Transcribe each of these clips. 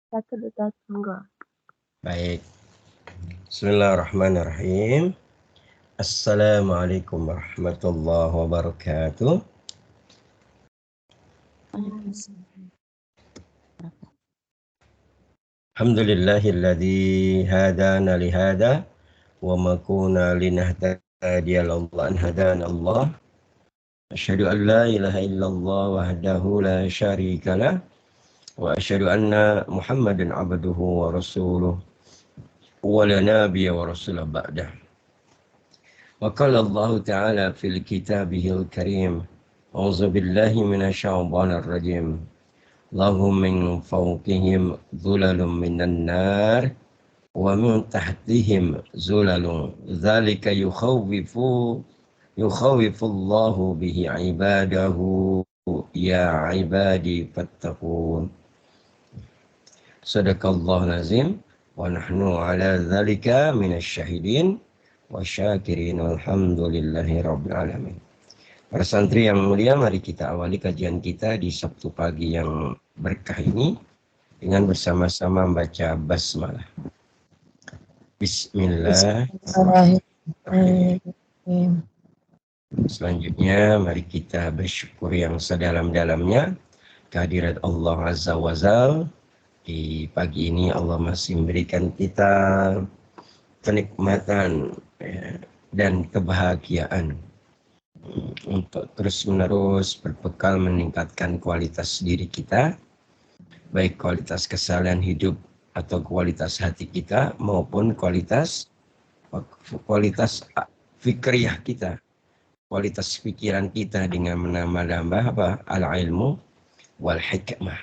Satu, dua, monggo. Baik. Bismillahirrahmanirrahim. Assalamualaikum warahmatullahi wabarakatuh. Alhamdulillahilladzi hadana lihada wa ma kunna linahtadiya laula an hadana Allah. Asyhadu an la ilaha illallah wahdahu la syarikalah wa asyhadu anna Muhammadan abduhu wa rasuluh wa la nabiyya wa rasulah ba'dah. Wa qala Allah ta'ala fil kitabihil karim. A'udzu billahi minasyaitonir rajim. Lahum min fawqihim dhulalun minan nar wa min tahtihim zulalun. Dzalika yukhawwifullahu bihi ibadahu ya ibadi fattaqun. Sadaqallahu lazim wa nahnu ala dzalika minasyahidin wa syakirin walhamdulillahi rabbil alamin. Para santri yang mulia, mari kita awali kajian kita di Sabtu pagi yang berkah ini dengan bersama-sama membaca basmalah. Bismillahirrahmanirrahim. Selanjutnya, mari kita bersyukur yang sedalam-dalamnya kehadirat Allah Azza wa Jalla. Di pagi ini Allah masih memberikan kita kenikmatan dan kebahagiaan untuk terus-menerus berbekal meningkatkan kualitas diri kita, baik kualitas keseharian hidup atau kualitas hati kita maupun kualitas fikriyah kita, kualitas pikiran kita dengan menambah al-ilmu wal hikmah.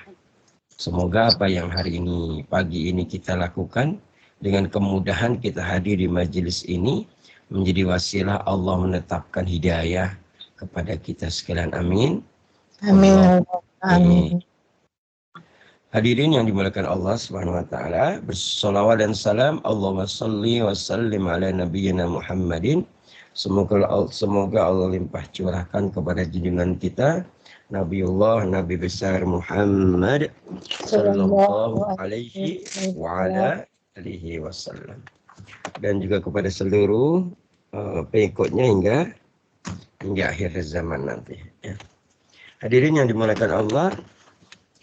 Semoga apa yang hari ini, pagi ini kita lakukan dengan kemudahan kita hadir di majelis ini menjadi wasilah Allah menetapkan hidayah kepada kita sekalian. Amin. Amin. Amin. Hadirin yang dimuliakan Allah Subhanahu wa taala, bersolawat dan salam Allahumma shalli wa sallim ala nabiyyina Muhammadin. Semoga Allah limpah curahkan kepada junjungan kita Nabiullah Nabi besar Muhammad sallallahu alaihi wa ala alihi wasallam, dan juga kepada seluruh pengikutnya hingga akhir zaman nanti. Ya. Hadirin yang dimuliakan Allah,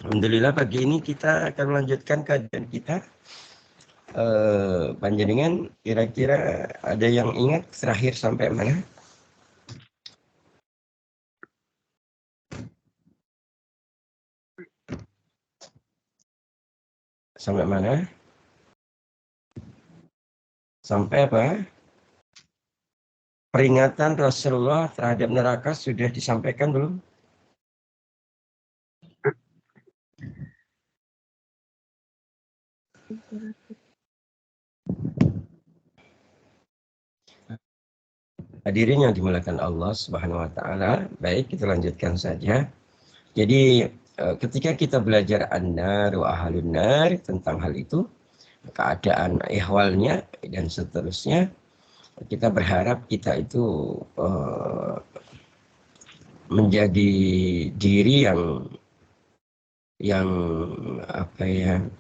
alhamdulillah pagi ini kita akan melanjutkan kajian kita. Panjenengan kira-kira ada yang ingat terakhir sampai mana? Sampai mana? Sampai apa? Peringatan Rasulullah terhadap neraka sudah disampaikan belum? Hadirin yang dimuliakan Allah Subhanahu wa taala, baik kita lanjutkan saja. Jadi ketika kita belajar an-nar wa ahlun nar tentang hal itu, keadaan ihwalnya dan seterusnya, kita berharap kita itu menjadi diri yang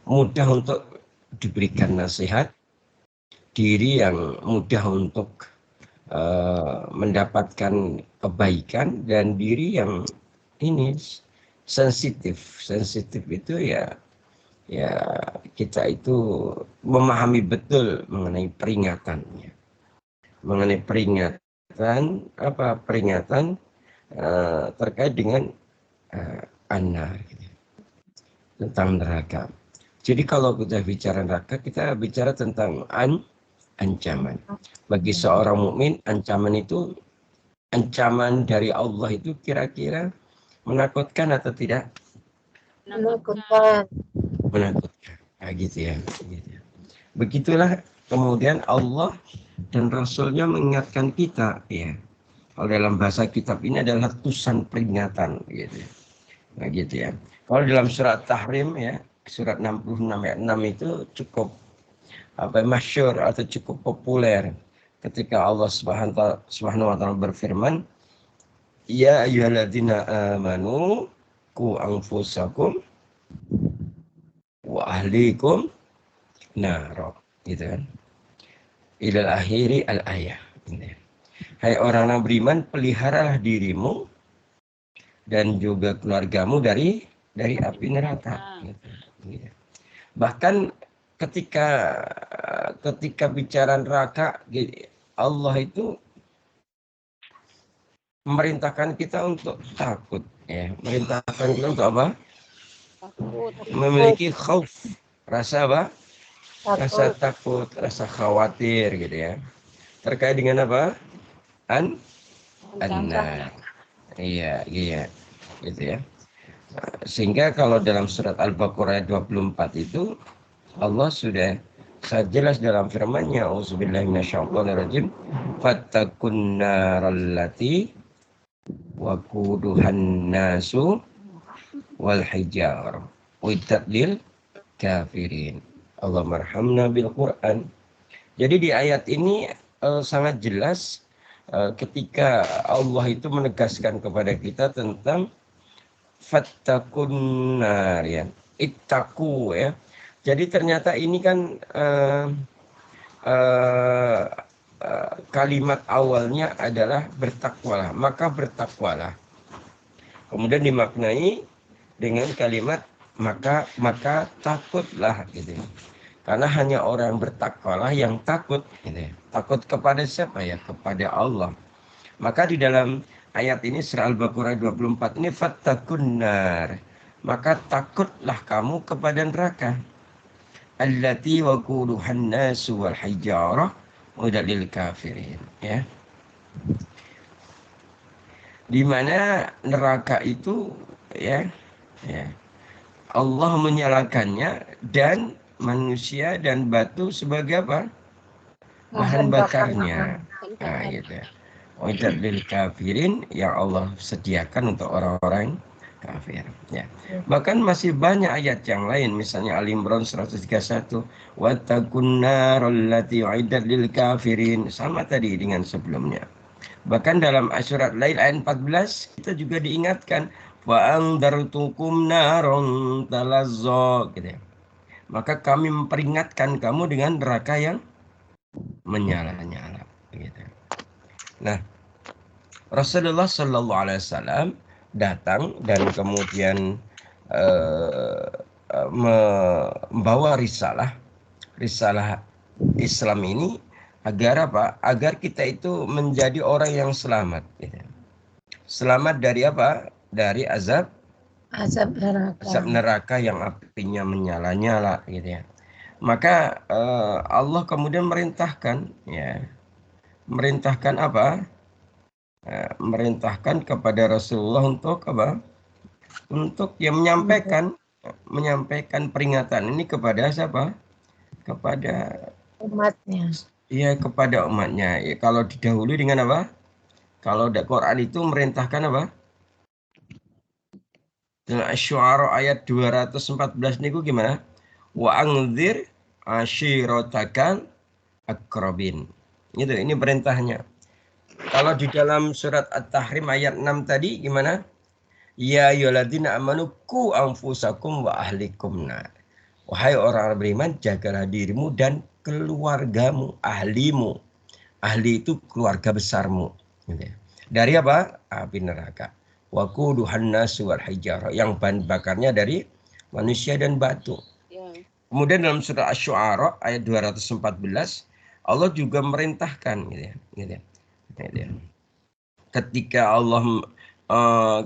mudah untuk diberikan nasihat, diri yang mudah untuk mendapatkan kebaikan, dan diri yang ini sensitif itu ya kita itu memahami betul mengenai peringatannya, mengenai peringatan terkait dengan an-nar, gitu, tentang neraka. Jadi kalau kita bicara neraka, kita bicara tentang ancaman. Bagi seorang mukmin, ancaman itu, ancaman dari Allah itu kira-kira menakutkan atau tidak? Menakutkan. Menakutkan. Nah, gitu ya. Begitulah kemudian Allah dan Rasulnya mengingatkan kita, ya. Kalau dalam bahasa kitab ini adalah tusan peringatan, gitu. Nah, gitu ya. Kalau dalam surat Tahrim, ya, surat 66 ayat 6 itu cukup masyhur atau cukup populer ketika Allah Subhanahu wa taala berfirman, ya ayyuhalladzina amanu qu anfusakum wa ahlikum naro, gitu kan. Ilal akhiri al-ayah. Hai orang yang beriman, peliharalah dirimu dan juga keluargamu dari api neraka. Gitu. Bahkan ketika bicara neraka, Allah itu memerintahkan kita untuk takut, ya. Memerintahkan kita untuk apa? Takut. Memiliki khauf, rasa apa? Rasa Takut. takut, rasa khawatir, gitu ya. Terkait dengan apa? An-nar. Iya, gitu ya. Sehingga kalau dalam surat Al-Baqarah 24 itu Allah sudah jelas dalam firman-Nya, auzubillahi minasyaitonirrajim, fattaqun narallati waquduhan nasu wal hijar uiddat lil kafirin. Allah marhamna bil Quran. Jadi di ayat ini sangat jelas ketika Allah itu menegaskan kepada kita tentang fattaqun nar, ya. Ittaqu, ya. Jadi ternyata ini kan kalimat awalnya adalah bertakwalah, maka bertakwalah. Kemudian dimaknai dengan kalimat maka takutlah, gitu. Karena hanya orang bertakwalah yang takut, gitu. Takut kepada siapa, ya? Kepada Allah. Maka di dalam ayat ini surah Al-Baqarah 24 ini fattaqun nar, maka takutlah kamu kepada neraka. Allati waquduhan nasu wal hijarah uiddat lil kafirin, ya. Di mana neraka itu, ya, Allah menyalakannya dan manusia dan batu sebagai apa? Bahan bakarnya. Nah, gitu. Uiddat lil kafirin, yang Allah sediakan untuk orang-orang kafir, ya. Bahkan masih banyak ayat yang lain, misalnya Al-Imran 131, wattaqun narallati uiddat lil kafirin, sama tadi dengan sebelumnya. Bahkan dalam surat Lail ayat 14 kita juga diingatkan wa andartukum naron talazza, gitu ya. Maka kami memperingatkan kamu dengan neraka yang menyala-nyala, gitu. Nah, Rasulullah Shallallahu Alaihi Wasallam datang dan kemudian membawa risalah Islam ini agar apa? Agar kita itu menjadi orang yang selamat, gitu. Selamat dari apa? Dari azab neraka yang apinya menyala-nyala, gitu ya. Maka Allah kemudian merintahkan, ya, merintahkan apa? Merintahkan kepada Rasulullah untuk apa? Untuk yang menyampaikan peringatan ini kepada siapa? Kepada umatnya. Iya, kepada umatnya. Ya, kalau didahului dengan apa? Kalau Quran itu merintahkan apa? Dalam Asy-Syu'ara ayat 214 niku gimana? Wa anzir ashiratakal aqrabin. Ini perintahnya. Kalau di dalam surat At-Tahrim ayat 6 tadi gimana? Ya ayyuhalladzina amanu qu anfusakum wa ahlikum nar. Wahai orang beriman, jagalah dirimu dan keluargamu, ahlimu. Ahli itu keluarga besarmu. Dari apa? Api neraka. Waquduhan nasu wal hijarah, yang bahan bakarnya dari manusia dan batu. Kemudian dalam surah Asy-Syu'ara ayat 214 Allah juga merintahkan, gitu ya.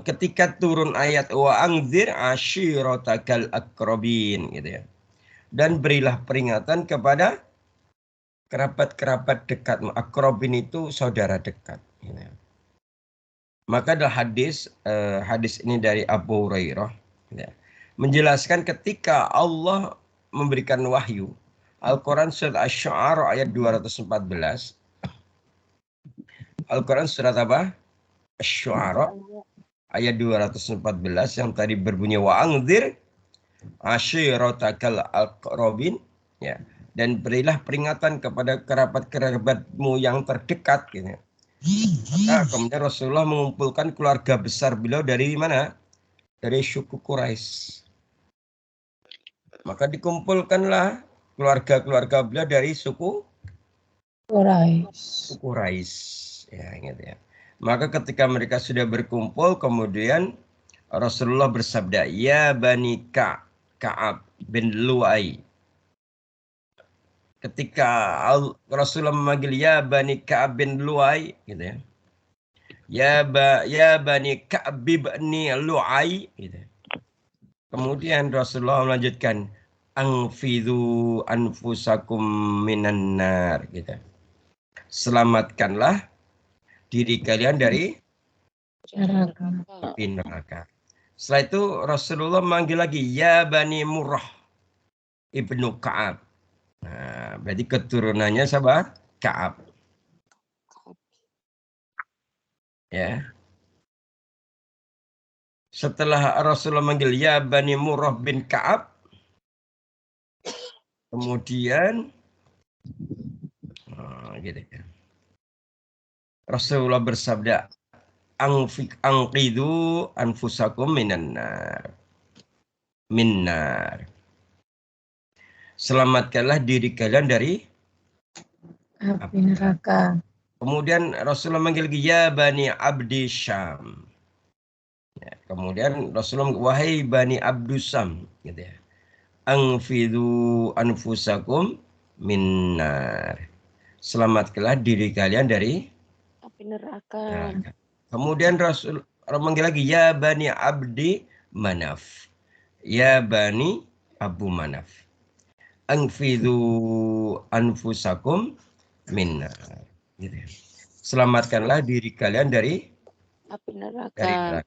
Ketika turun ayat wa anzir ashiratakal aqrabin, gitu ya. Dan berilah peringatan kepada kerabat-kerabat dekatmu. Aqrabin itu saudara dekat, gitu ya. Maka ada hadis ini dari Abu Hurairah, ya, menjelaskan ketika Allah memberikan wahyu Al-Quran surat Asy-Syu'ara ayat 214. Al-Quran surat apa? Asy-Syu'ara ayat 214 yang tadi berbunyi wa anzir ashiratakal aqrabin, ya, dan berilah peringatan kepada kerabat-kerabatmu yang terdekat, gitu. Maka kemudian Rasulullah mengumpulkan keluarga besar beliau dari mana? Dari suku Quraisy. Maka dikumpulkanlah keluarga-keluarga beliau dari suku Quraisy. Ya, gitu ya. Maka ketika mereka sudah berkumpul, kemudian Rasulullah bersabda, "Ya Bani Ka'ab bin Lu'ai." Ketika Rasulullah memanggil ya Bani Ka'ab bin Lu'ai, gitu ya. Ya Bani Ka'ab bin Lu'ai, gitu. Kemudian Rasulullah melanjutkan, "Angfidhu anfusakum minan nar," gitu. Selamatkanlah diri kalian dari api neraka. Setelah itu Rasulullah memanggil lagi, ya Bani Murrah ibnu Ka'ab. Nah, berarti keturunannya siapa? Ka'ab. Ya. Setelah Rasulullah memanggil ya Bani Murrah bin Ka'ab, kemudian gitu ya. Rasulullah bersabda, angqidu anfusakum minnar. Selamatkanlah diri kalian dari api neraka. Kemudian Rasulullah memanggil ya Bani Abdi Syam. Ya, kemudian Rasulullah, wahai Bani Abdusam, gitu ya. Angfidu anfusakum minnar. Selamatkanlah diri kalian dari api neraka. Kemudian Rasul memanggil lagi ya Bani Abdi Manaf. Ya Bani Abu Manaf. Angfidu anfusakum minnar. Gitu ya. Selamatkanlah diri kalian dari api neraka. neraka.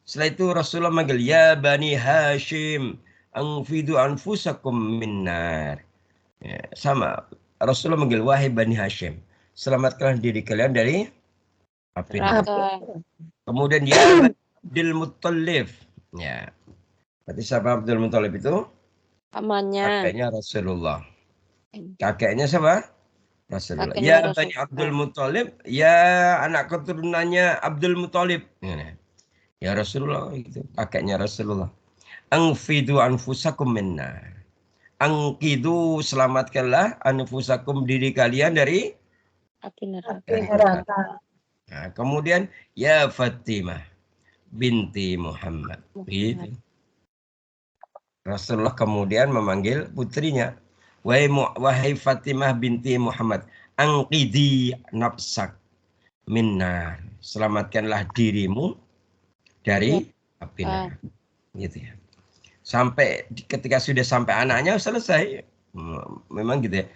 Setelah itu Rasulullah manggil ya Bani Hashim angfidu anfusakum minnar. Ya, sama Rasulullah manggil wahai Bani Hashim, selamatkanlah diri kalian dari api neraka. Kemudian ya Abdul Muttalib. Ya. Berarti siapa Abdul Muttalib itu? Pamannya. Kakeknya Rasulullah. Kakeknya siapa? Rasulullah. Kakeknya Ya Rasulullah. Bani Abdul Muttalib, ya anak keturunannya Abdul Muttalib. Ya Rasulullah itu kakeknya Rasulullah. Angfidu anfusakum minna. Angkidu selamatkanlah anfusakum diri kalian dari api neraka. Nah, kemudian ya Fatimah binti Muhammad. Gitu. Rasulullah kemudian memanggil putrinya, wahai Fatimah binti Muhammad, angkidi nafsak minnar. Selamatkanlah dirimu dari api neraka. Gitu ya. Sampai ketika sudah sampai anaknya selesai. Memang gitu ya.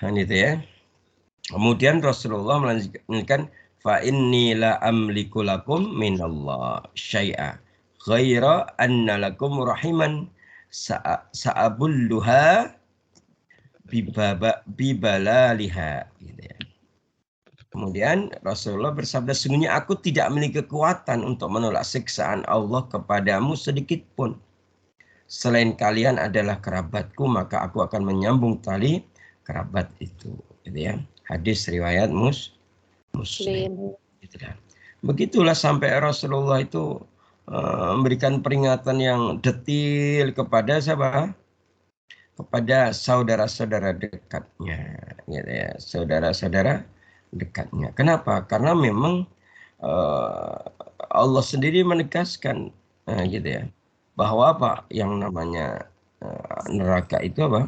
Dan itu ya. Kemudian Rasulullah melanjutkan, fa inni la amliku lakum minallah syai'a ghaira anna lakum rahiman sa'abulluha bibalaliha, gitu ya. Kemudian Rasulullah bersabda, sungguhnya aku tidak memiliki kekuatan untuk menolak siksaan Allah kepadamu sedikit pun. Selain kalian adalah kerabatku, maka aku akan menyambung tali kerabat itu. Gitu ya. Hadis riwayat Muslim. Gitu kan. Begitulah sampai Rasulullah itu memberikan peringatan yang detail kepada siapa? Kepada saudara-saudara dekatnya. Gitu ya. Saudara-saudara dekatnya. Kenapa? Karena memang Allah sendiri menegaskan gitu ya, bahwa apa yang namanya neraka itu apa?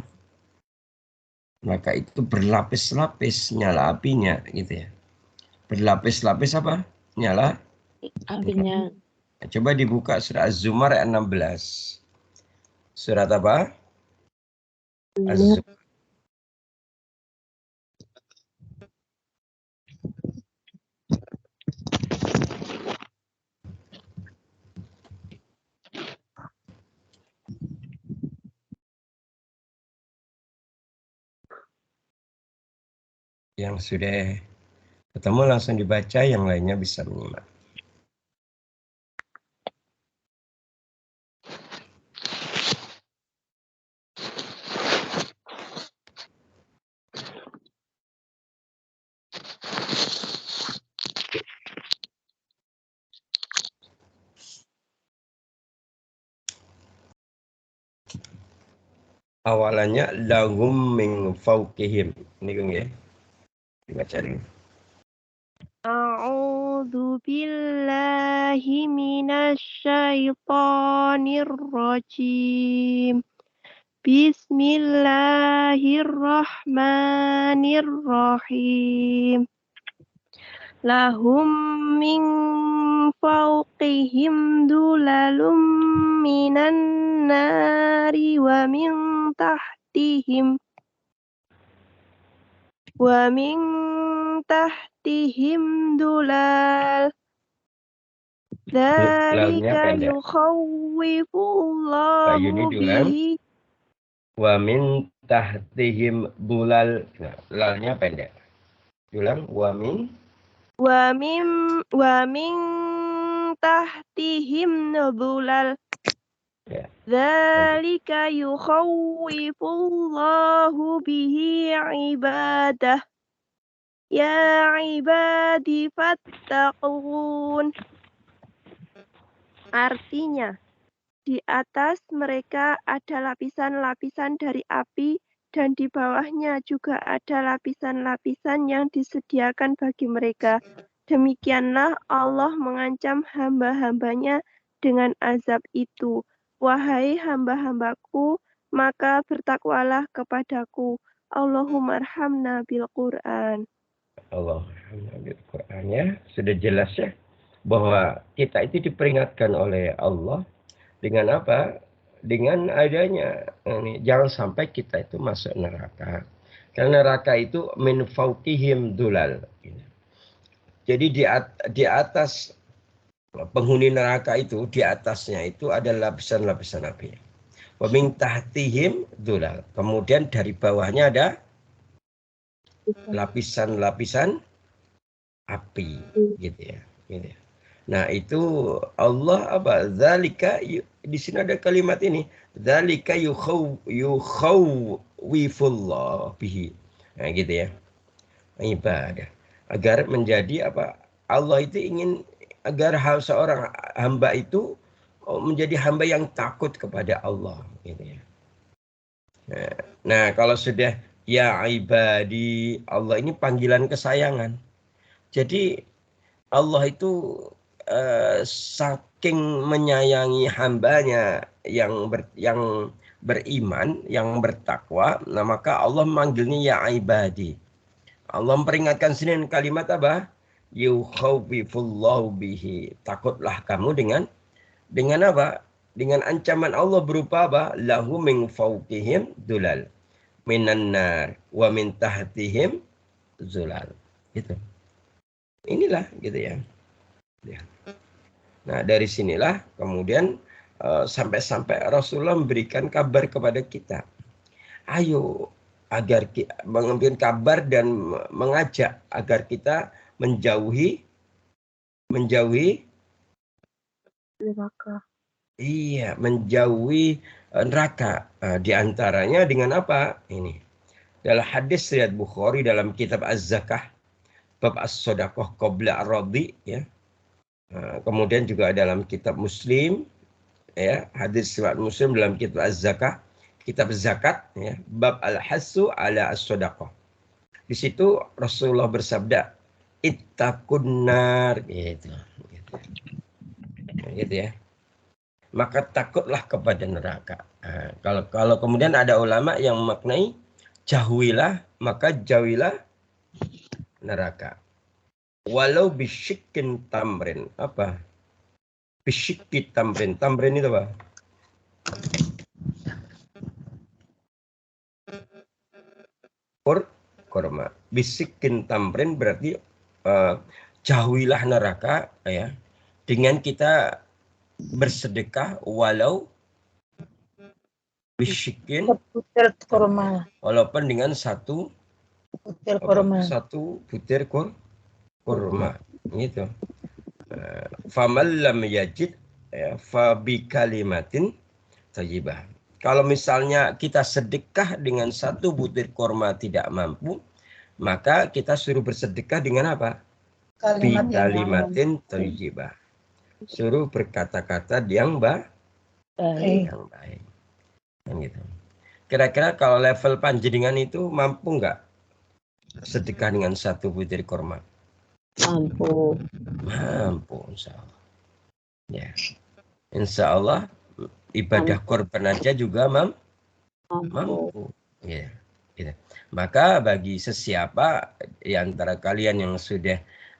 Neraka itu berlapis-lapis nyala apinya, gitu ya. Berlapis-lapis apa? Nyala apinya. Coba dibuka surat Az-Zumar ayat 16. Surat apa? Az-Zumar. Yang sudah ketemu langsung dibaca, yang lainnya bisa menyimak. awalannya lahum min fawqihim. Ini kan ya. Dibaca dulu. A'udzu billahi minasy syaithanir rajim. Bismillahirrahmanirrahim. Lahum min fawqihim dulalum minan nari wa min tahtihim dulal. Dzalika yukhawwifullahu bihi. Wa min tahtihim bulal. Nah, lalnya pendek. Ulang. Wa min tahtihim bulal. Ya. Dzalika yukhawwifullahu bihi ibadah. Ya ibadi fattaqun. Artinya, di atas mereka ada lapisan-lapisan dari api dan di bawahnya juga ada lapisan-lapisan yang disediakan bagi mereka. Demikianlah Allah mengancam hamba-hambanya dengan azab itu. Wahai hamba-hambaku, maka bertakwalah kepadaku. Allahumma arhamna bil Qur'an. Allahumma bil Qur'an ya. Sudah jelas ya. Bahwa kita itu diperingatkan oleh Allah dengan apa? Dengan adanya ini, jangan sampai kita itu masuk neraka. Karena neraka itu min fawqihim dulal. Jadi di atas penghuni neraka itu, di atasnya itu ada lapisan-lapisan api. Wa min tahtihim dulal. Kemudian dari bawahnya ada lapisan-lapisan api, gitu ya. Gitu. Nah itu Allah apa? Dzalika, di sini ada kalimat ini. Dzalika yukhawwifullah bihi. Nah gitu ya. Ibadah. Agar menjadi apa? Allah itu ingin agar seorang hamba itu menjadi hamba yang takut kepada Allah, gitu ya. Nah, kalau sudah ya ibadi, Allah ini panggilan kesayangan. Jadi Allah itu saking menyayangi hambanya yang beriman, yang bertakwa, nah maka Allah memanggilnya ya ibadi. Allah memperingatkan sini dengan kalimat apa? Yukhawwifullahu bihi. Takutlah kamu dengan apa? Dengan ancaman Allah berupa apa? Lahu min fawqihim dulal minan nar wa min tahtihim zulal. Gitu. Inilah gitu ya. Ya. Nah dari sinilah kemudian sampai-sampai Rasulullah memberikan kabar kepada kita. Ayo agar mengambil kabar dan mengajak agar kita menjauhi neraka. Iya, menjauhi neraka. Di antaranya dengan apa? Ini. Dalam hadis riwayat Bukhari dalam kitab Az-Zakah bab as-shadaqah qabla ar-radhi ya. Kemudian juga dalam kitab Muslim ya, hadis riwayat Muslim dalam kitab Az-Zakah, kitab zakat ya, bab al-hassu ala as-shadaqah. Di situ Rasulullah bersabda, ittaqun nar gitu. Gitu ya. Maka takutlah kepada neraka. Kalau kemudian ada ulama yang memaknai jauhilah, maka jauhilah neraka. Walau bisyikkin tamrin. Apa? Bisyikki tamrin. Tamrin itu apa? Kurma. Bisyikkin tamrin berarti jauhilah neraka ya. Dengan kita bersedekah walau bisyikin butir kurma. Walaupun dengan satu butir kurma. Satu butir kurma gitu. Faman lam yajid ya, fa bi kalimatin thayyibah. Kalau misalnya kita sedekah dengan satu butir kurma tidak mampu, maka kita suruh bersedekah dengan apa? Bi kalimatin thayyibah. Suruh berkata-kata yang baik. Yang baik. Kan gitu. Kira-kira kalau level panjenengan itu mampu nggak sedekah dengan 1 butir kurma? Mampu. Mampu, insya Allah. Ya, insya Allah ibadah korban aja juga mampu. Ya, gitu. Maka bagi sesiapa di antara kalian yang sudah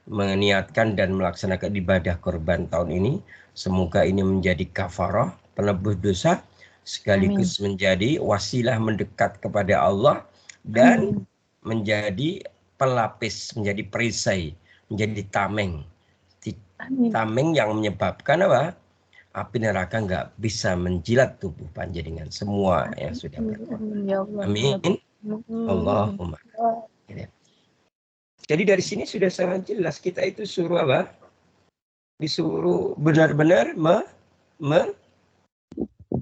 meniatkan dan melaksanakan ibadah korban tahun ini, semoga ini menjadi kafarah, penebus dosa, sekaligus menjadi wasilah mendekat kepada Allah dan menjadi pelapis, menjadi perisai, menjadi tameng. Tameng yang menyebabkan apa? Api neraka nggak bisa menjilat tubuh panjenengan semua yang sudah berkorban. Amin. Allahumma. Jadi dari sini sudah sangat jelas kita itu suruh apa? Disuruh benar-benar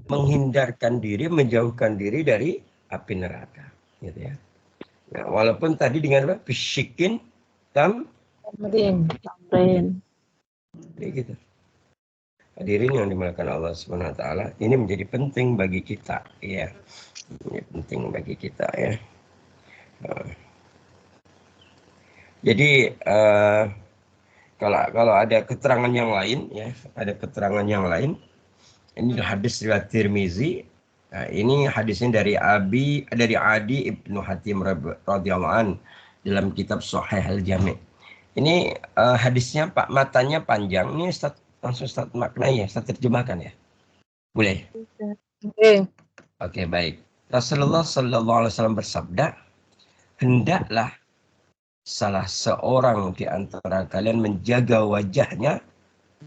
menghindarkan diri, menjauhkan diri dari api neraka, gitu ya. Nah, walaupun tadi dengan apa? Bisyikin tamrin. Gitu. Hadirin yang dimuliakan Allah Subhanahu wa taala, ini menjadi penting bagi kita, ya. Ini penting bagi kita, ya. Jadi kalau ada keterangan yang lain, ya, ada keterangan yang lain. Ini hadis riwayat Tirmizi. Nah, ini hadisnya dari Adi Ibnu Hatim radhiyallahu an dalam kitab Sahih Al-Jami'. Ini hadisnya Pak, matanya panjang. Ini langsung Ustaz maknanya, Ustaz terjemahkan ya. Boleh? Oke, baik. Rasulullah sallallahu alaihi wasallam bersabda, hendaklah salah seorang di antara kalian menjaga wajahnya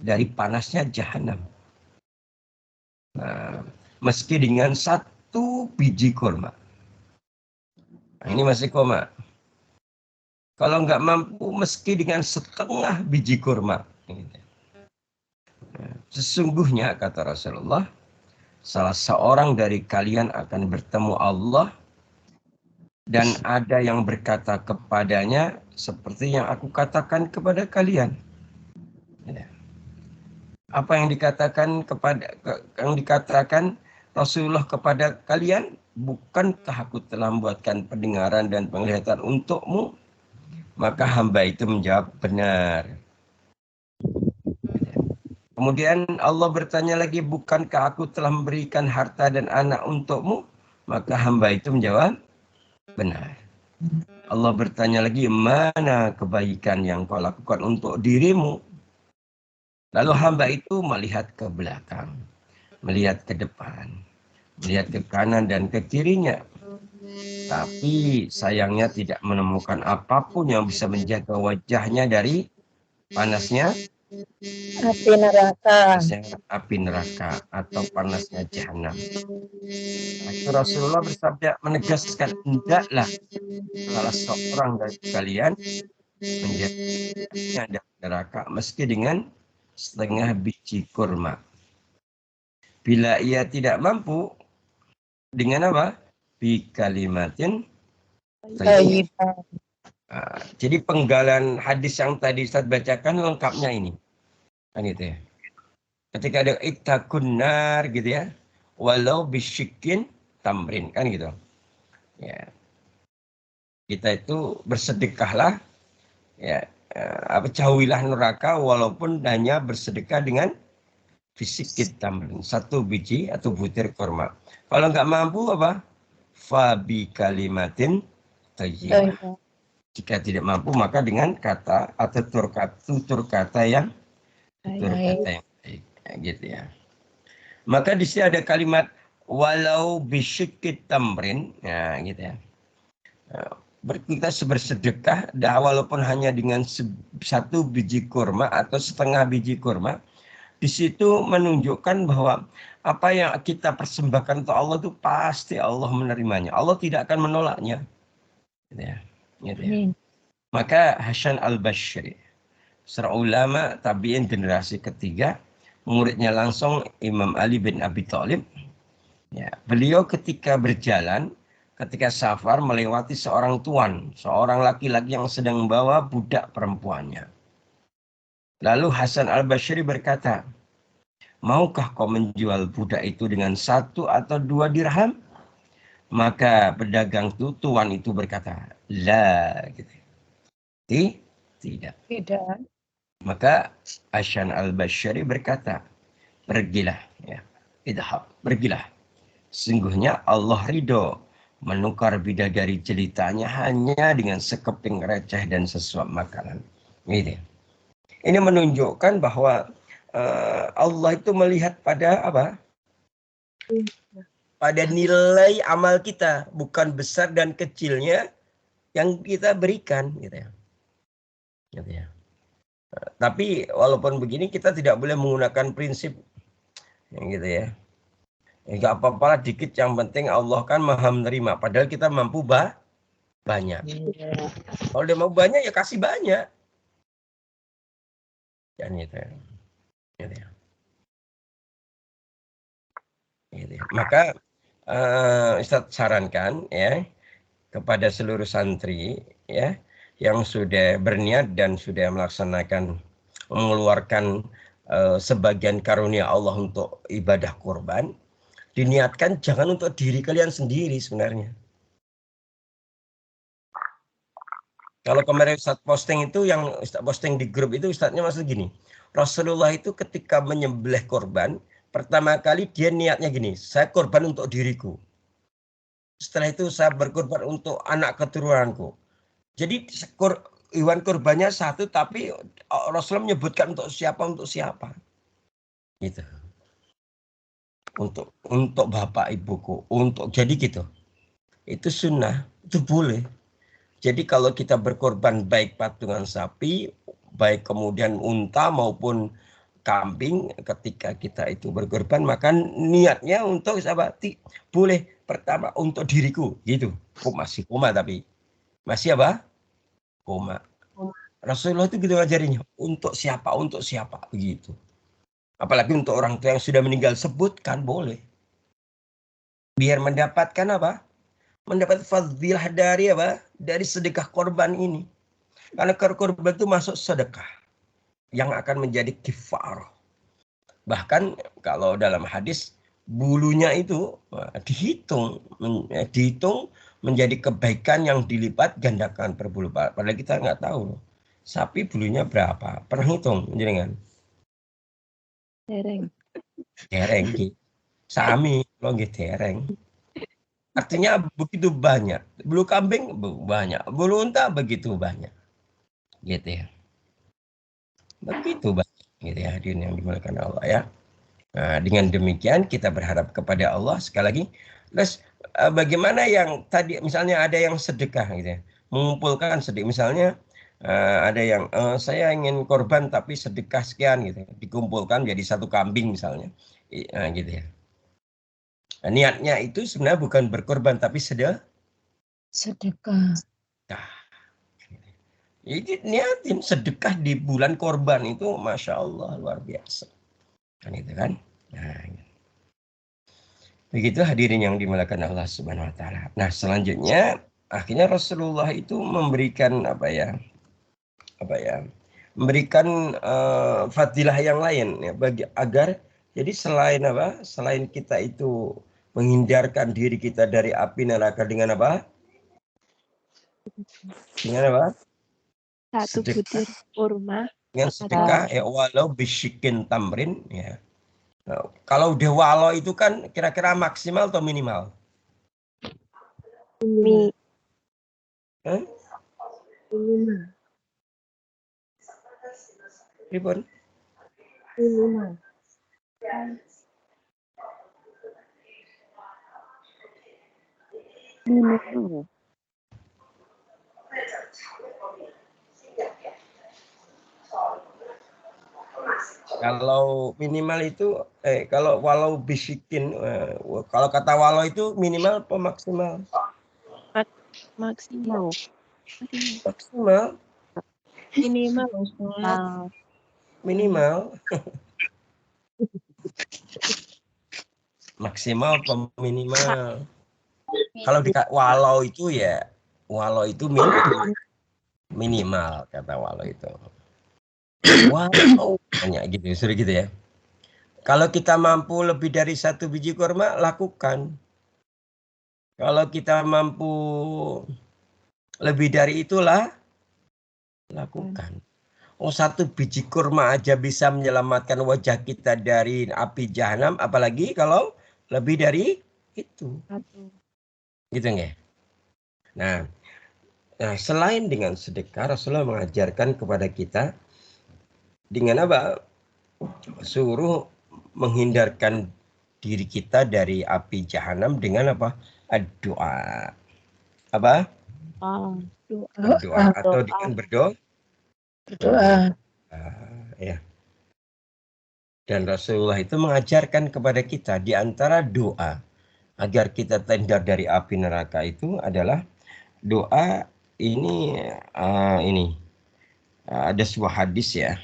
dari panasnya jahanam. Nah, meski dengan 1 biji kurma. Nah, ini masih koma. Kalau nggak mampu, meski dengan 1/2 biji kurma. Nah, sesungguhnya, kata Rasulullah, salah seorang dari kalian akan bertemu Allah dan ada yang berkata kepadanya seperti yang aku katakan kepada kalian. Ya. Apa yang dikatakan Rasulullah kepada kalian? Bukankah aku telah membuatkan pendengaran dan penglihatan untukmu? Maka hamba itu menjawab, benar. Kemudian Allah bertanya lagi, bukankah aku telah memberikan harta dan anak untukmu? Maka hamba itu menjawab, benar. Allah bertanya lagi, mana kebaikan yang kau lakukan untuk dirimu? Lalu hamba itu melihat ke belakang, melihat ke depan, melihat ke kanan dan ke kirinya. Tapi sayangnya tidak menemukan apapun yang bisa menjaga wajahnya dari panasnya api neraka atau panasnya jahanam. Rasulullah bersabda menegaskan, hendaklah salah seorang dari kalian menjaganya dari neraka meski dengan 1/2 biji kurma. Bila ia tidak mampu, dengan apa? Bi kalimatin thayyibah. Jadi penggalan hadis yang tadi Ustaz bacakan lengkapnya ini. Kan gitu ya. Ketika ada ittaqun nar gitu ya. Walau bisyikin tamrin, kan gitu. Ya. Kita itu bersedekahlah, ya, jauhilah neraka walaupun hanya bersedekah dengan bisyikit tamrin, 1 biji atau butir kurma. Kalau nggak mampu apa? Fabi kalimatin thayyibah. Jika tidak mampu maka dengan kata atau tutur kata yang baik, gitu ya. Maka di sini ada kalimat walau bisyikit tamrin, ya gitu ya. Kita bersedekah walaupun hanya dengan 1 biji kurma atau 1/2 biji kurma. Di situ menunjukkan bahwa apa yang kita persembahkan untuk Allah itu pasti Allah menerimanya. Allah tidak akan menolaknya. Gitu ya. Gitu ya. Maka Hasan al-Basri, seorang ulama tabi'in generasi ketiga, muridnya langsung Imam Ali bin Abi Thalib. Ya, beliau ketika berjalan, ketika safar melewati seorang tuan, seorang laki-laki yang sedang membawa budak perempuannya. Lalu Hasan al-Basri berkata, maukah kau menjual budak itu dengan 1 atau 2 dirham? Maka pedagang tuan itu berkata, la, gitu. Tidak. Tidak. Maka Ashan al-Bashari berkata, pergilah, ya, idhab, pergilah. Sungguhnya Allah ridho menukar bidadari jelitanya hanya dengan sekeping receh dan sesuap makanan. Gitu. Ini menunjukkan bahwa Allah itu melihat pada apa? Pada nilai amal kita, bukan besar dan kecilnya yang kita berikan, gitu ya. Gitu ya. Tapi walaupun begini kita tidak boleh menggunakan prinsip gitu ya. Enggak apa-apa dikit, yang penting Allah kan maha menerima. Padahal kita mampu banyak. Kalau dia mau banyak ya kasih banyak. Jangan gitu ya. Gitu ya. Gitu ya. Maka Ustaz sarankan ya kepada seluruh santri ya yang sudah berniat dan sudah melaksanakan mengeluarkan sebagian karunia Allah untuk ibadah kurban, diniatkan jangan untuk diri kalian sendiri sebenarnya. Kalau kemarin Ustaz posting itu, yang Ustaz posting di grup itu, Ustaznya maksud gini, Rasulullah itu ketika menyembelih korban, pertama kali dia niatnya gini, saya korban untuk diriku. Setelah itu saya berkorban untuk anak keturunanku. Jadi hewan korbannya satu, tapi Rasulullah menyebutkan untuk siapa. Gitu. Untuk bapak ibuku, jadi gitu. Itu sunnah, itu boleh. Jadi kalau kita berkorban baik patungan sapi, baik kemudian unta maupun kambing, ketika kita itu berkorban, maka niatnya untuk sahabat boleh pertama untuk diriku, gitu. Masih koma tapi masih apa? Koma. Rasulullah itu gitu ngajarinya, untuk siapa begitu. Apalagi untuk orang tua yang sudah meninggal, sebutkan boleh. Biar mendapatkan apa? Mendapat fadilah dari apa? Dari sedekah korban ini. Karena korban itu masuk sedekah yang akan menjadi kifarah. Bahkan kalau dalam hadis bulunya itu dihitung menjadi kebaikan yang dilipat gandakan per bulu. Padahal kita nggak tahu sapi bulunya berapa. Pernah hitung jenengan? Dereng gitu. Sami lo nggih dereng. Artinya begitu banyak. Bulu kambing banyak, bulu unta begitu banyak. Gitu ya. Begitu banyak gitu ya, hadirin yang dimuliakan Allah ya. Nah, dengan demikian kita berharap kepada Allah sekali lagi. Terus bagaimana yang tadi misalnya ada yang sedekah gitu ya. Mengumpulkan sedekah misalnya ada yang saya ingin korban tapi sedekah sekian gitu. Dikumpulkan jadi satu kambing misalnya. Gitu ya. Nah, niatnya itu sebenarnya bukan berkorban tapi sedekah. Jadi niatin sedekah di bulan korban itu Masya Allah luar biasa. Kan itu kan. Nah, begitu hadirin yang dimuliakan Allah Subhanahu wa taala. Nah, selanjutnya akhirnya Rasulullah itu memberikan memberikan fadilah yang lain ya agar jadi selain kita itu menghindarkan diri kita dari api neraka dengan apa? Dengan apa? Satu butir kurma. Dengan sedekah ya walau bisyikin tamrin ya. Nah, kalau udah walau itu kan kira-kira maksimal atau minimal? Minimal. Ribon? Minimal. Kalau minimal itu kalau walau bisikin kalau kata walau itu minimal apa maksimal? Maksimal. Maksimal. Minimal. Maksimal apa minimal? Kalau walau itu ya walau itu minimal kata walau itu. Walau banyak gitu, sudah gitu ya. Kalau kita mampu lebih dari 1 biji kurma, lakukan. Kalau kita mampu lebih dari itulah, lakukan. Oh, 1 biji kurma aja bisa menyelamatkan wajah kita dari api jahanam, apalagi kalau lebih dari itu. Gitu nggak? Nah, selain dengan sedekah, Rasulullah mengajarkan kepada kita dengan apa? Suruh menghindarkan diri kita dari api jahanam dengan apa? Doa. Apa? Berdoa atau dengan berdoa. Doa. Ya. Dan Rasulullah itu mengajarkan kepada kita di antara doa agar kita terhindar dari api neraka itu adalah doa ini. Ada sebuah hadis ya.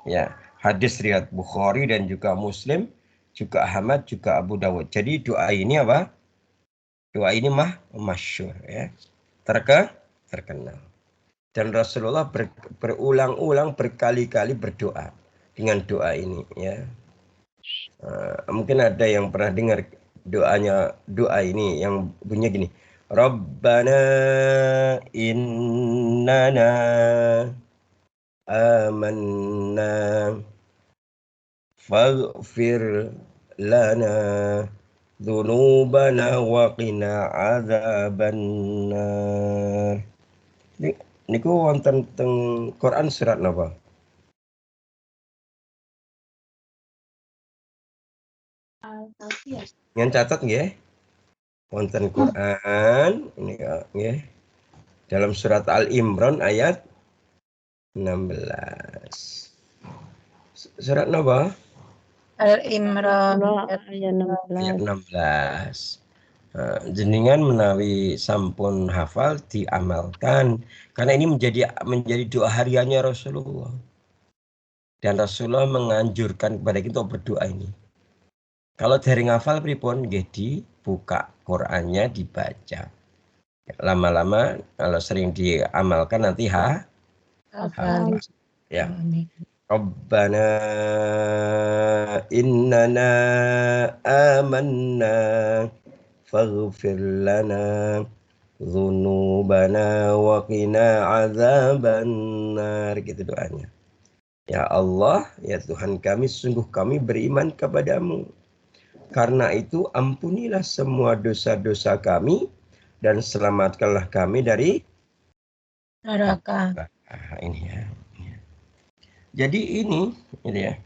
Ya, hadis riwayat Bukhari dan juga Muslim, juga Ahmad, juga Abu Dawud. Jadi doa ini apa? Doa ini masyhur ya. Terkenal. Dan Rasulullah berulang-ulang berkali-kali berdoa dengan doa ini ya. Mungkin ada yang pernah dengar doa ini yang bunyinya gini. Rabbana innana amanna faghfir lana dzunubana wa qina adzabannar. Niku wonten teng Quran surat napa? Yang catat nggih? Wonten Quran ini nggih. Dalam surat Al-Imran ayat 16. Surat napa? Al-Imran ayat 16. 16. Jenengan menawi sampun hafal diamalkan karena ini menjadi doa hariannya Rasulullah. Dan Rasulullah menganjurkan kepada kita untuk berdoa ini. Kalau dari ngafal pripun nggih dibuka Qur'annya dibaca. Lama-lama kalau sering diamalkan nanti hafal. Ya. Rabbana innana amanna faghfir lana dzunubana wa qina adzabannar, gitu doanya. Ya Allah, ya Tuhan kami, sungguh kami beriman kepadamu. Karena itu ampunilah semua dosa-dosa kami dan selamatkanlah kami dari neraka. Ini ya. Jadi ini ya.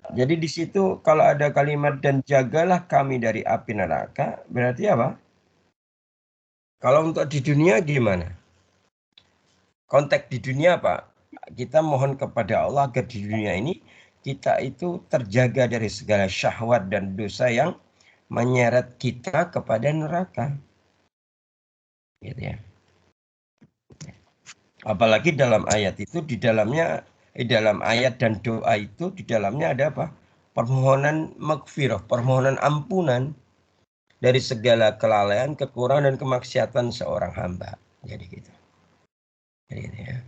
Jadi di situ kalau ada kalimat dan jagalah kami dari api neraka, berarti apa? Kalau untuk di dunia gimana? Konteks di dunia apa? Kita mohon kepada Allah agar di dunia ini kita itu terjaga dari segala syahwat dan dosa yang menyeret kita kepada neraka. Gitu ya. Apalagi dalam ayat itu dalam ayat dan doa itu di dalamnya ada apa? Permohonan maghfirah, permohonan ampunan dari segala kelalaian, kekurangan dan kemaksiatan seorang hamba. Jadi gitu. Jadi gitu ya.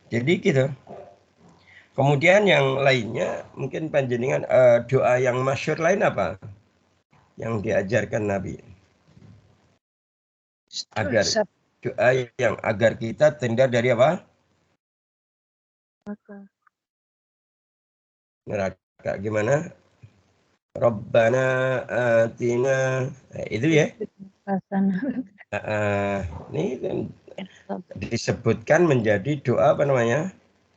Jadi gitu. Kemudian yang lainnya mungkin panjenengan doa yang masyhur lain apa? Yang diajarkan Nabi. Agar doa yang agar kita terhindar dari apa? Neraka. Gimana? Rabbana atina. Itu ya. Ini disebutkan menjadi doa apa namanya?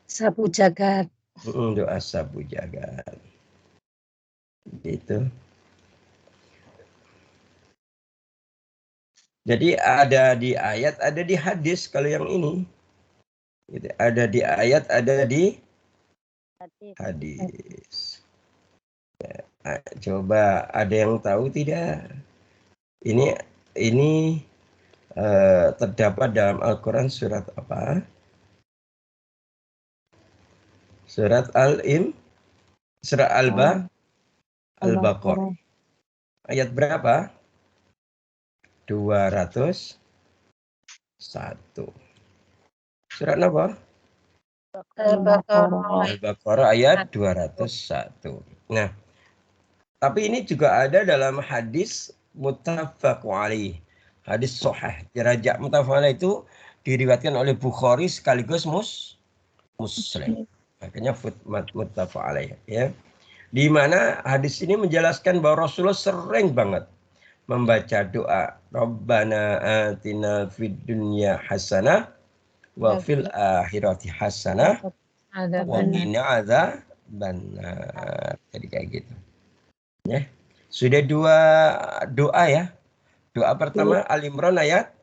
Sapu jagat. Doa sapu jagat. Gitu. Jadi ada di ayat, ada di hadis kalau yang ini. Gitu. Ada di ayat, ada di hadis. Ya, coba ada yang tahu tidak? Ini terdapat dalam Al-Quran surat apa? Surat Surat Al-Baqarah. Ayat berapa? 201. Surat apa? Al-Baqarah. Al-Baqarah ayat 201. Nah, Tapi ini juga ada dalam hadis muttafaq alaih. Hadis sahih. Derajat muttafaq alaih itu diriwayatkan oleh Bukhari sekaligus Muslim. Makanya muttafaq alaih ya. Di mana hadis ini menjelaskan bahwa Rasulullah sering banget membaca doa Rabbana atina fid dunya hasanah wa fil akhirati hasanah Ada wa benar. qina adzabannar. Jadi kayak gitu. Ya. Sudah dua doa ya. Doa pertama Al-Imran ayat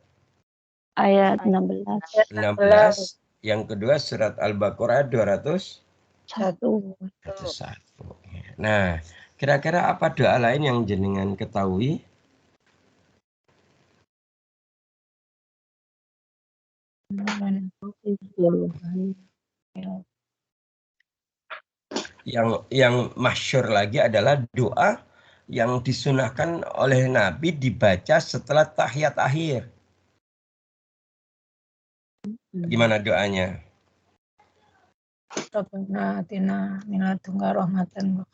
Ayat 16. 16. Yang kedua surat Al-Baqarah 201. Satu. Nah, kira-kira apa doa lain yang jenengan ketahui? Yang masyhur lagi adalah doa yang disunahkan oleh Nabi dibaca setelah tahiyat akhir. Gimana doanya? Rabbana atina min ladunka rahmatan.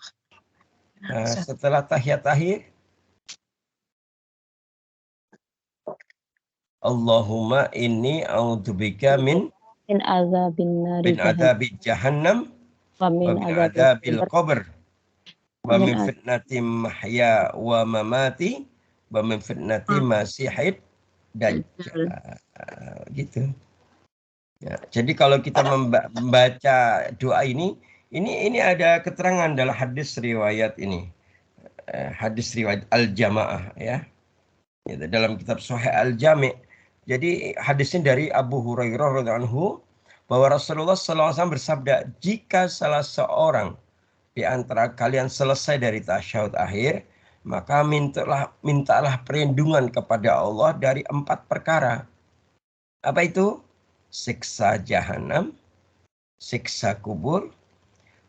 Nah, setelah tahiyat akhir, Allahumma inni a'udzubika min adzabil jahannam wa min adzabil qabr wa min fitnati mahya wa mamati wa min fitnati masihid dajjal. Gitu. Ya, jadi kalau kita membaca doa ini ada keterangan dalam hadis riwayat ini. Hadis riwayat Al-Jamaah ya. Dalam kitab Sahih Al-Jami'. Jadi hadisnya dari Abu Hurairah radhiyallahu anhu bahwa Rasulullah SAW bersabda, jika salah seorang di antara kalian selesai dari tasyahud akhir, maka mintalah perlindungan kepada Allah dari 4 perkara. Apa itu? Siksa jahanam, siksa kubur,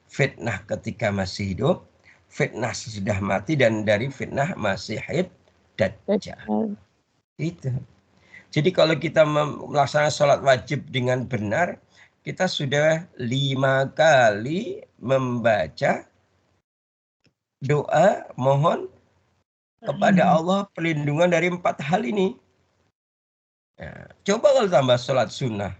fitnah ketika masih hidup, fitnah sesudah mati, dan dari fitnah masihid dajjal. Itu. Jadi kalau kita melaksanakan sholat wajib dengan benar, kita sudah 5 kali membaca doa mohon kepada Allah perlindungan dari 4 hal ini. Nah, coba kalau tambah sholat sunnah.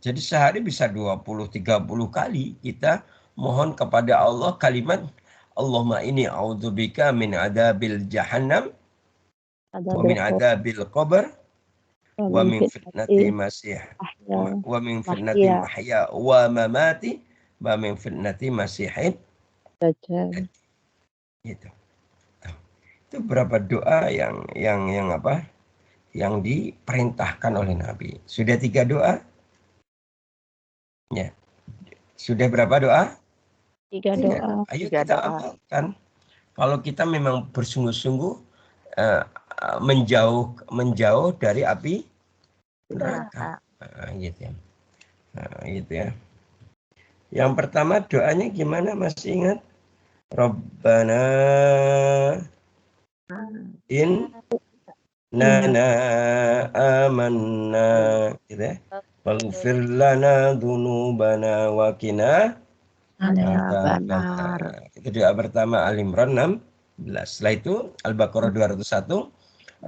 Jadi sehari bisa 20-30 kali kita mohon kepada Allah kalimat Allahumma inni a'udzubika min adzabil jahannam wa min adzabil qabr wa min fitnati masih wa min fitnati mahya wa mamati wa min fitnati masihid dajjal. Gitu. Itu berapa doa yang apa? Yang diperintahkan oleh Nabi. Sudah 3 doa? Ya. Sudah berapa doa? 3 doa. Ayo kita amalkan. Kalau kita memang bersungguh-sungguh menjauh dari api neraka. Gitu ya. Gitu ya. Yang pertama doanya gimana, masih ingat? Rabbana innana amanna, gitu ya. Waghfir lana dzunubana wa qina adzabannar. Itu doa pertama Al-Imran 16. Setelah itu Al-Baqarah 201.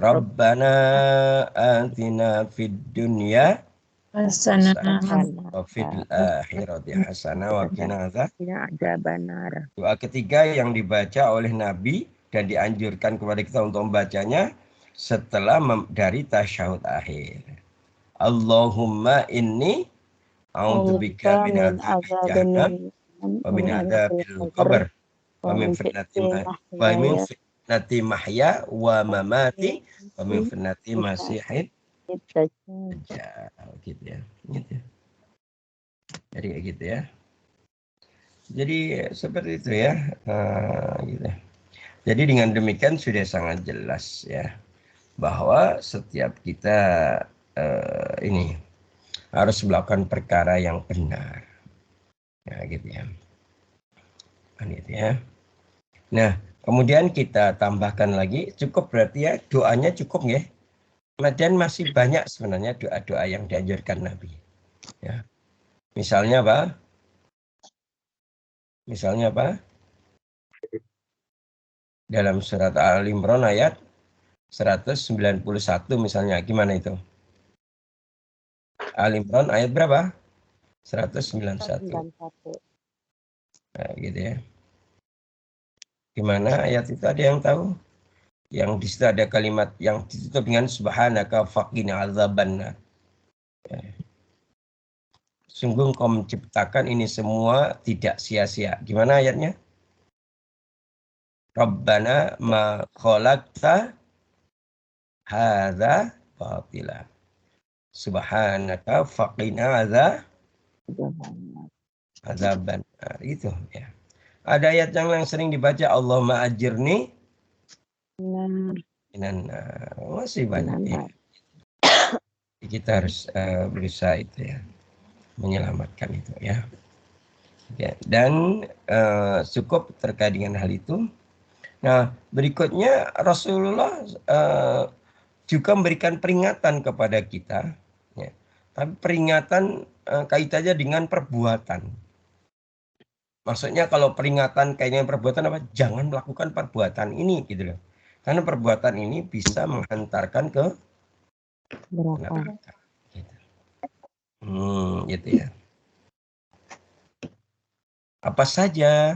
Rabbana atina fid dunya hasanah wa fil akhirati hasanah wa qina adzabannar. Doa ketiga yang dibaca oleh Nabi dan dianjurkan kepada kita untuk membacanya setelah dari tasyahud akhir. Allahumma inni a'udzubika min adzabil jahannam wa min adzabil qabr wa min fitnati mahya wa mamati wa min fitnati masihid dajjal. Gitu ya. Gitu. Jadi kayak gitu ya. Jadi seperti itu ya. Gitu. Jadi dengan demikian sudah sangat jelas ya bahwa setiap kita ini harus melakukan perkara yang benar. Ya gitu ya. Gitu ya. Nah, kemudian kita tambahkan lagi, cukup berarti ya, doanya cukup ya. Kemudian masih banyak sebenarnya doa-doa yang dianjurkan Nabi. Ya. Misalnya apa? Misalnya apa? Dalam surat Al-Imran ayat 191 misalnya. Gimana itu? Al-Imran ayat berapa? 191. Nah, gitu ya. Gimana ayat itu, ada yang tahu? Yang di situ ada kalimat yang ditutup dengan subhanaka faqina azabannar. Ya. Sungguh kau menciptakan ini semua tidak sia-sia. Gimana ayatnya? Rabbana ma khalaqta hadza batila. Subhanaka faqina azaban. Nah, itu ya. Ada ayat yang sering dibaca, Allahumma ajirni minan nar. Masih banyak ya. Kita harus berusaha itu ya, menyelamatkan itu ya. Ya, dan cukup terkait dengan hal itu. Nah, berikutnya Rasulullah juga memberikan peringatan kepada kita, ya. Tapi peringatan kaitannya dengan perbuatan. Maksudnya kalau peringatan kaitannya dengan perbuatan apa? Jangan melakukan perbuatan ini, gitu loh. Karena perbuatan ini bisa menghantarkan ke neraka. Gitu. Gitu ya. Apa saja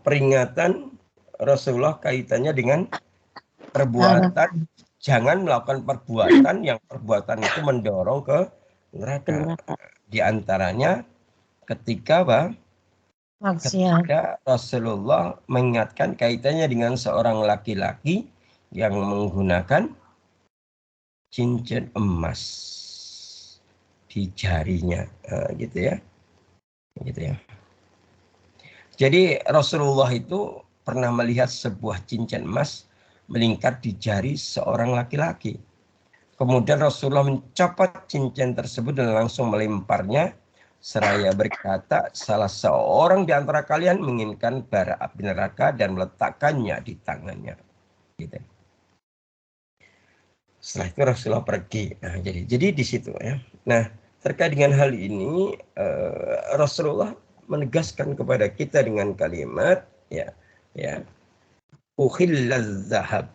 peringatan Rasulullah kaitannya dengan perbuatan. Jangan melakukan perbuatan yang perbuatan itu mendorong ke neraka. Di antaranya ketika ketika Rasulullah mengingatkan kaitannya dengan seorang laki-laki yang menggunakan cincin emas di jarinya, gitu ya. Jadi Rasulullah itu pernah melihat sebuah cincin emas melingkar di jari seorang laki-laki. Kemudian Rasulullah mencopot cincin tersebut dan langsung melemparnya seraya berkata, salah seorang di antara kalian menginginkan bara api neraka dan meletakkannya di tangannya. Gitu. Setelah itu Rasulullah pergi. Nah, jadi di situ ya. Nah, terkait dengan hal ini Rasulullah menegaskan kepada kita dengan kalimat ukhillaz zahab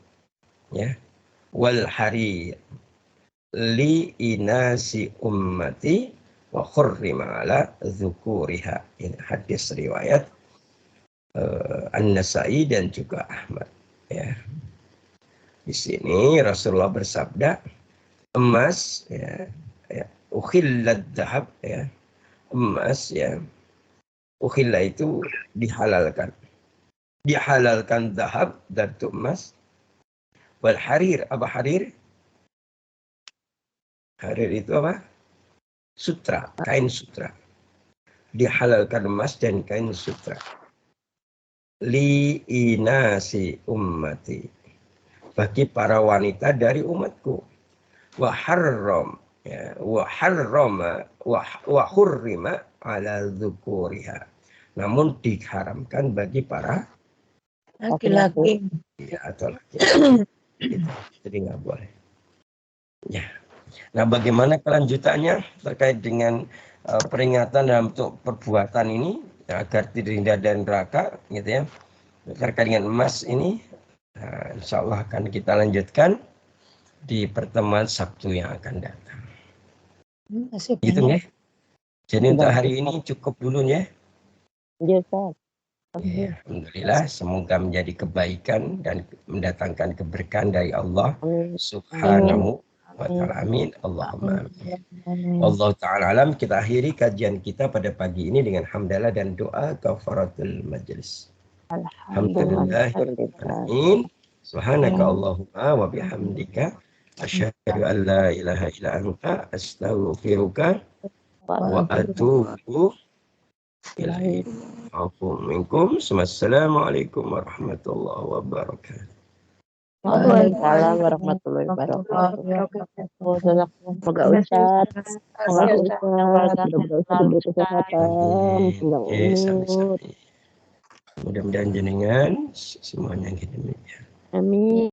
wal harir li inasi ummati wa khurrima ala dzukuriha. Ini hadis riwayat An-Nasa'i dan juga Ahmad ya. Di sini Rasulullah bersabda, emas ukhillat dhahab emas ukhilla itu dihalalkan dhahab dan emas. Wal harir, apa harir? Harir itu apa? Sutra, kain sutra. Dihalalkan emas dan kain sutra. Li inasi ummati, bagi para wanita dari umatku. Wa hurrima ala dzukuriha. Namun diharamkan bagi para laki-laki. Ya, atau laki-laki. Jadi nggak boleh. Ya. Nah, bagaimana kelanjutannya terkait dengan peringatan dalam bentuk perbuatan ini agar tidak hindar dari neraka, gitu ya. Terkait dengan emas ini, insya Allah akan kita lanjutkan di pertemuan Sabtu yang akan datang. Gitu ya. Jadi untuk hari ini cukup dulu ya. Iya, Ustaz. Ya, alhamdulillah, semoga menjadi kebaikan dan mendatangkan keberkahan dari Allah Subhanahu wa ta'ala. Amin. Allahumma amin. Allah ta'ala alam. Kita akhiri kajian kita pada pagi ini dengan hamdalah dan doa kafaratul majlis. Alhamdulillah. Amin. Subhanaka Allahumma wa bihamdika asyhadu an la ilaha illa anta astaghfiruka wa atubu ilaik. Assalamualaikum warahmatullahi wabarakatuh. Waalaikumsalam warahmatullahi wabarakatuh. Semoga Ustaz, diberi kesehatan, Mudah-mudahan jenengan semuanya gitu. Amin.